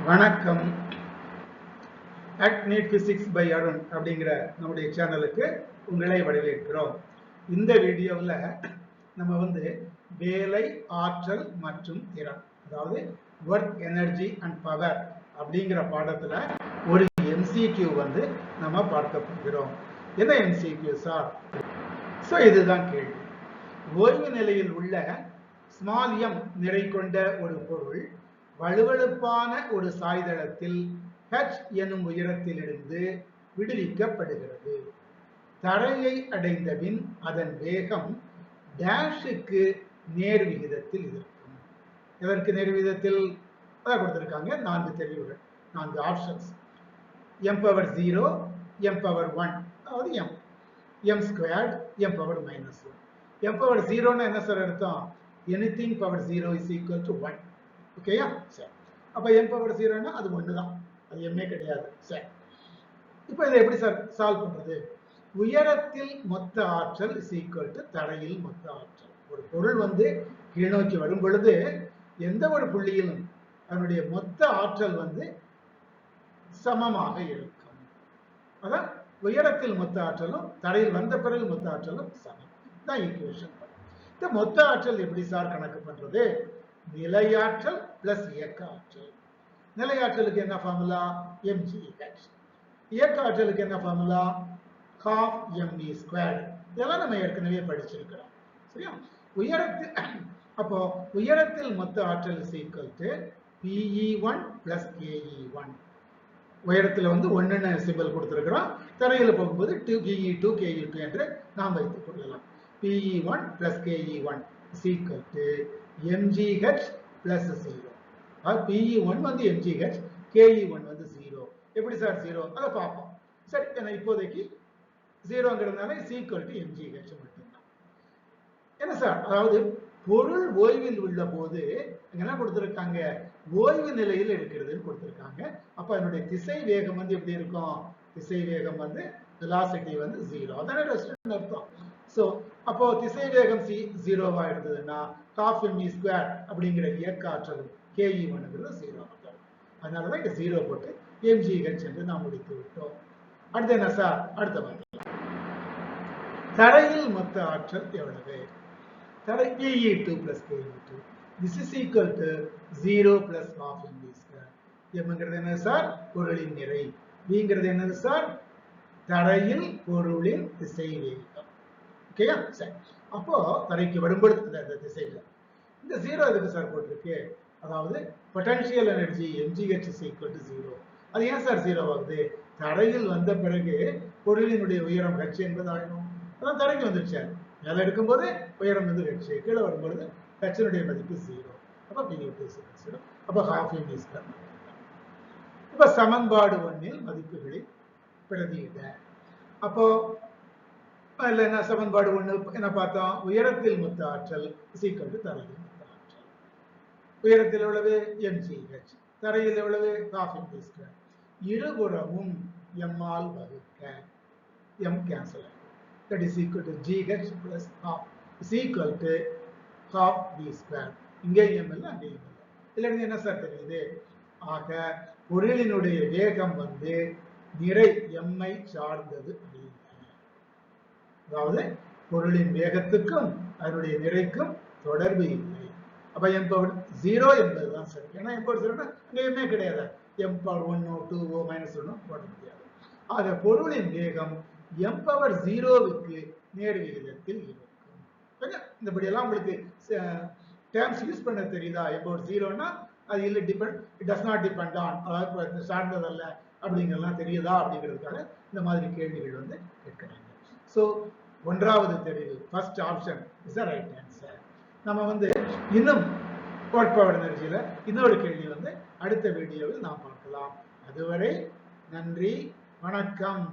வணக்கம். NEET physics by Arun அப்படிங்கிற நம்முடைய சேனலுக்கு உங்களை வரவேற்கிறோம். இந்த வீடியோவில் நம்ம வேலை, ஆற்றல் மற்றும் திறன், அதாவது ஒர்க், எனர்ஜி அண்ட் பவர் அப்படிங்கிற பாடத்துல ஒரு MCQ நம்ம பார்க்க போகிறோம். என்ன MCQ சார்? இதுதான் கேள்வி. ஓய்வு நிலையில் உள்ள ஸ்மால் m நிறை கொண்ட ஒரு பொருள் வழுவழுப்பான ஒரு சாய்தளத்தில் h எனும் உயரத்திலிருந்து விடுவிக்கப்படுகிறது. தரையை அடைந்த பின் அதன் வேகம் டேஷுக்கு நேர் விகிதத்தில் இருக்கும். எதற்கு நேர் விகிதத்தில்? அதான் கொடுத்திருக்காங்க. 4 தெரிவுகள், 4 ஆப்ஷன்ஸ். m⁻0, m⁻1, அதாவது m ஸ்கொயர்ட், m⁻−1. m⁻0 என்ன சார் அர்த்தம்? anything power 0 is equal to 1. ஓகேயா? சரி. அப்ப m⁻0 அது 1 தான், அது m கிடையாது. சரி, இப்போ இதை எப்படி சார் சால்வ் பண்றது? உயரத்தில் மொத்த ஆற்றல் is equal to தரையில் மொத்த ஆற்றல். ஒரு பொருள் கீழ்நோக்கி வரும் பொழுது எந்த ஒரு புள்ளியிலும் அதனுடைய மொத்த ஆற்றல் சமமாக இருக்கும். அதான் உயரத்தில் மொத்த ஆற்றலும் தரையில் வந்த பிறகு மொத்த ஆற்றலும் சமம். தான் ஈக்குவேஷன். இந்த மொத்த ஆற்றல் எப்படி சார் கணக்கு பண்றது? நிலையாற்றல் பிளஸ் இயக்க ஆற்றல். நிலையாற்றலுக்கு என்ன ஃபார்முலா? mgh. இயக்க ஆற்றலுக்கு என்ன ஃபார்முலா? half mv². இதெல்லாம் நம்ம ஏற்கனவே படிச்சிருக்கிறோம். சரியா? அப்போ உயரத்தில் மொத்த ஆற்றல் is equal to Pe1 plus Ke1. உயரத்தில் 1ன்னு சிம்பிள் கொடுத்திருக்கிறோம். தரையில் போகும்போது 2Ke2 Ke2 என்று நாம் வைத்துக் கொள்ளலாம். Pe1 plus Ke1 is equal to mgh plus 0. Pe1 mgh, Ke1 0. எப்படி சார் 0? அதை பார்ப்போம். சரி, இப்போதைக்கு 0ங்கிறதுனால is equal to mgh மட்டும்தான். என்ன சார்? அதாவது பொருள் ஓய்வில் உள்ள போது என்ன கொடுத்திருக்காங்க? ஓய்வு நிலையில் இருக்கிறதுன்னு கொடுத்திருக்காங்க. அப்ப அதனுடைய திசை வேகம் எப்படி இருக்கும்? திசை வேகம் velocity 0. அதானே ரெஸ்ட் அர்த்தம். சோ அப்போ திசை வேகம் ஜீரோவா இருந்ததுன்னா half mv² அப்படிங்கிற இயக்க ஆற்றலும் Ke1ங்கிறது 0 ஆகும். அதனாலதான் இங்க 0 போட்டு mgh என்று நாம் முடித்து விட்டோம். அடுத்து என்ன சார்? அடுத்த பார்க்கலாம். தரையில் மொத்த ஆற்றல் எவ்வளவு? தரை Pe2 plus Ke2. This is equal to 0 plus half mv². mங்கிறது என்ன சார்? பொருளின் நிறை. vங்கிறது என்னது சார்? தரையில் பொருளின் திசை வேகம். ஓகேயா? சரி, அப்போ தரைக்கு வரும்பொழுது இந்த திசையில இந்த 0 எதுக்கு சார் போட்டிருக்கு? அதாவது potential energy mgh is equal to 0. அது ஏன் சார் 0 ஆகுது? தரையில் வந்த பிறகு பொருளினுடைய உயரம் h என்பது ஆயிடும். அதான் தரைக்கு வந்துருச்சு. மேல எடுக்கும்போது உயரம் h, கீழே வரும்பொழுது h மதிப்பு 0. அப்ப P2 அப்ப half mv². இப்ப சமன்பாடு 1ல் மதிப்புகளை பிரதியிட. அப்போ அதுல என்ன சமன்பாடு 1 என்ன பார்த்தோம்? உயரத்தில் மொத்த ஆற்றல் is equal to தரையில் மொத்த ஆற்றல். உயரத்தில் எவ்வளவு? mgh. தரையில் எவ்வளவு? half mv². இருபுறமும் m ஆல் வகுக்க. m கேன்சல் ஆகும். That is equal to gh plus half is equal to half v². இங்கே m இல்ல, அங்கே m இல்ல. இதுல இருந்து என்ன சார் தெரியுது? ஆக பொருளினுடைய வேகம் நிறை m ஐ சார்ந்தது. அதாவது பொருளின் வேகத்துக்கும் அதனுடைய நிறைக்கும் தொடர்பு இல்லை. அப்ப m⁻0 என்பதுதான் சரி. ஏன்னா m⁻0னா அங்கே கிடையாது. m⁻1 2 -1 போட முடியாது. ஆக பொருளின் வேகம் m⁻0க்கு நேர் விகிதத்தில் இருக்கும். இந்தபடி எல்லாம் உங்களுக்கு டேர்ம்ஸ் யூஸ் பண்ண தெரியுதா? m⁻0னா அது இல்ல depend, it does not depend on, அதாவது சார்ந்ததல்ல அப்படிங்கறதெல்லாம் தெரியுதா அப்படிங்கிறதுக்காக இந்த மாதிரி கேள்விகள் கேட்கிறாங்க. So, ஒன்றாவது தெரிவு, first option is the right answer. நம்ம இன்னும் ஒர்க் பவர் எனர்ஜியில இன்னொரு கேள்வி அடுத்த வீடியோவில் நாம் பார்க்கலாம். அதுவரை நன்றி, வணக்கம்.